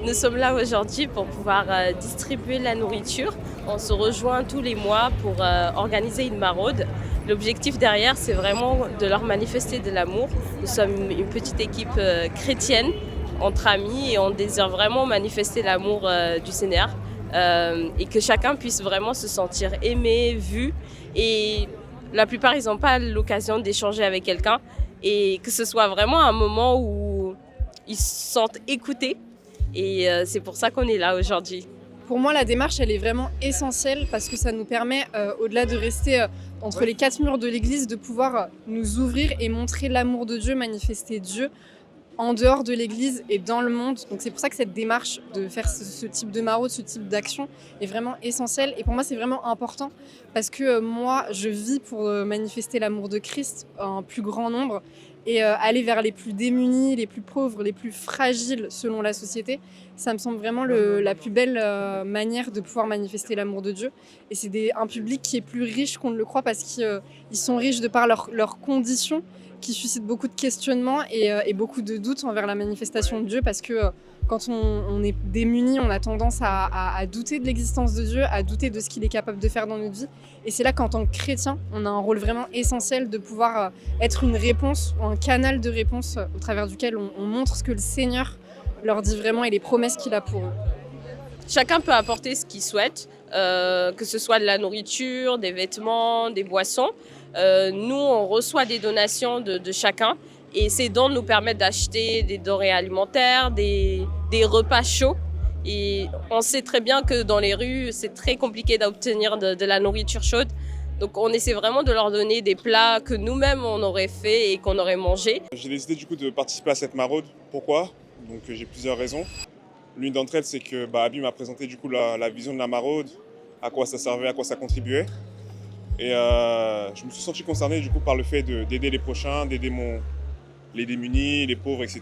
Nous sommes là aujourd'hui pour pouvoir distribuer la nourriture. On se rejoint tous les mois pour organiser une maraude. L'objectif derrière, c'est vraiment de leur manifester de l'amour. Nous sommes une petite équipe chrétienne, entre amis, et on désire vraiment manifester l'amour du Seigneur et que chacun puisse vraiment se sentir aimé, vu. Et la plupart, ils n'ont pas l'occasion d'échanger avec quelqu'un et que ce soit vraiment un moment où ils se sentent écoutés. Et c'est pour ça qu'on est là aujourd'hui. Pour moi, la démarche, elle est vraiment essentielle parce que ça nous permet, au-delà de rester entre les quatre murs de l'église, de pouvoir nous ouvrir et montrer l'amour de Dieu, manifester Dieu en dehors de l'église et dans le monde. Donc c'est pour ça que cette démarche de faire ce type de maraude, ce type d'action est vraiment essentielle. Et pour moi, c'est vraiment important parce que moi, je vis pour manifester l'amour de Christ à un plus grand nombre et aller vers les plus démunis, les plus pauvres, les plus fragiles selon la société. Ça me semble vraiment la plus belle manière de pouvoir manifester l'amour de Dieu. Et c'est un public qui est plus riche qu'on ne le croit parce qu'ils sont riches de par leurs conditions, qui suscitent beaucoup de questionnements et beaucoup de doutes envers la manifestation de Dieu parce que quand on est démuni, on a tendance à douter de l'existence de Dieu, à douter de ce qu'il est capable de faire dans notre vie. Et c'est là qu'en tant que chrétien, on a un rôle vraiment essentiel de pouvoir être une réponse, un canal de réponse au travers duquel on montre ce que le Seigneur leur dit vraiment et les promesses qu'il a pour eux. Chacun peut apporter ce qu'il souhaite, que ce soit de la nourriture, des vêtements, des boissons. Nous, on reçoit des donations de chacun et ces dons nous permettent d'acheter des denrées alimentaires, des repas chauds. Et on sait très bien que dans les rues, c'est très compliqué d'obtenir de la nourriture chaude. Donc on essaie vraiment de leur donner des plats que nous-mêmes on aurait fait et qu'on aurait mangé. J'ai décidé du coup de participer à cette maraude. Pourquoi? Donc j'ai plusieurs raisons. L'une d'entre elles, c'est que Abi m'a présenté du coup la vision de la maraude, à quoi ça servait, à quoi ça contribuait. Et je me suis senti concerné du coup par le fait d'aider les prochains, d'aider les démunis, les pauvres, etc.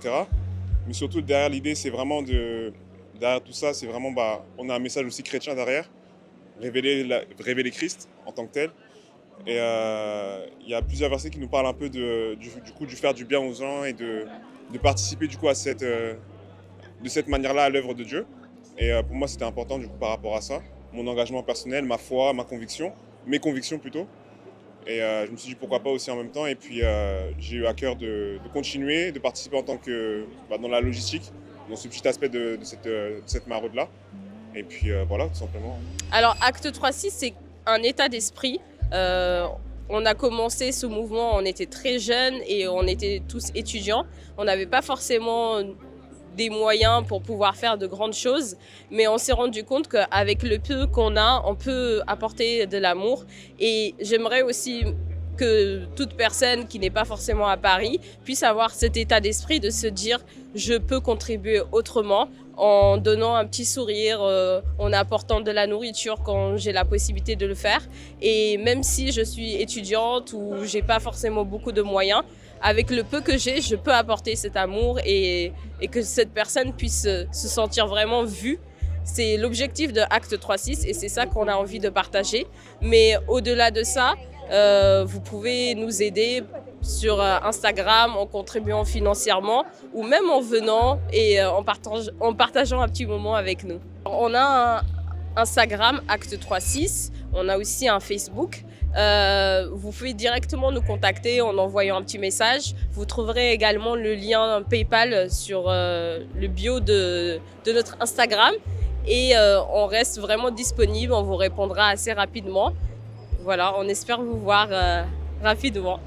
Mais surtout derrière l'idée, c'est vraiment derrière tout ça, c'est vraiment on a un message aussi chrétien derrière, révéler Christ en tant que tel. Et il y a plusieurs versets qui nous parlent un peu du faire du bien aux gens et de participer du coup de cette manière-là à l'œuvre de Dieu. Et pour moi, c'était important du coup par rapport à ça, mon engagement personnel, ma foi, mes convictions plutôt. Et je me suis dit pourquoi pas aussi en même temps. Et puis j'ai eu à cœur de continuer, de participer en tant que dans la logistique, dans ce petit aspect de cette maraude-là. Et puis voilà, tout simplement. Alors, Acte 3.6, c'est un état d'esprit. On a commencé ce mouvement, on était très jeunes et on était tous étudiants. On n'avait pas forcément des moyens pour pouvoir faire de grandes choses, mais on s'est rendu compte qu'avec le peu qu'on a, on peut apporter de l'amour. Et j'aimerais aussi que toute personne qui n'est pas forcément à Paris puisse avoir cet état d'esprit de se dire « je peux contribuer autrement » en donnant un petit sourire, en apportant de la nourriture quand j'ai la possibilité de le faire. Et même si je suis étudiante ou j'ai pas forcément beaucoup de moyens, avec le peu que j'ai, je peux apporter cet amour et que cette personne puisse se sentir vraiment vue. C'est l'objectif de Acte 3.6 et c'est ça qu'on a envie de partager. Mais au-delà de ça, vous pouvez nous aider sur Instagram en contribuant financièrement ou même en venant et en partageant un petit moment avec nous. On a un Instagram Acte 3.6, on a aussi un Facebook. Vous pouvez directement nous contacter en envoyant un petit message. Vous trouverez également le lien PayPal sur le bio de notre Instagram et on reste vraiment disponible, on vous répondra assez rapidement. Voilà, on espère vous voir rapidement.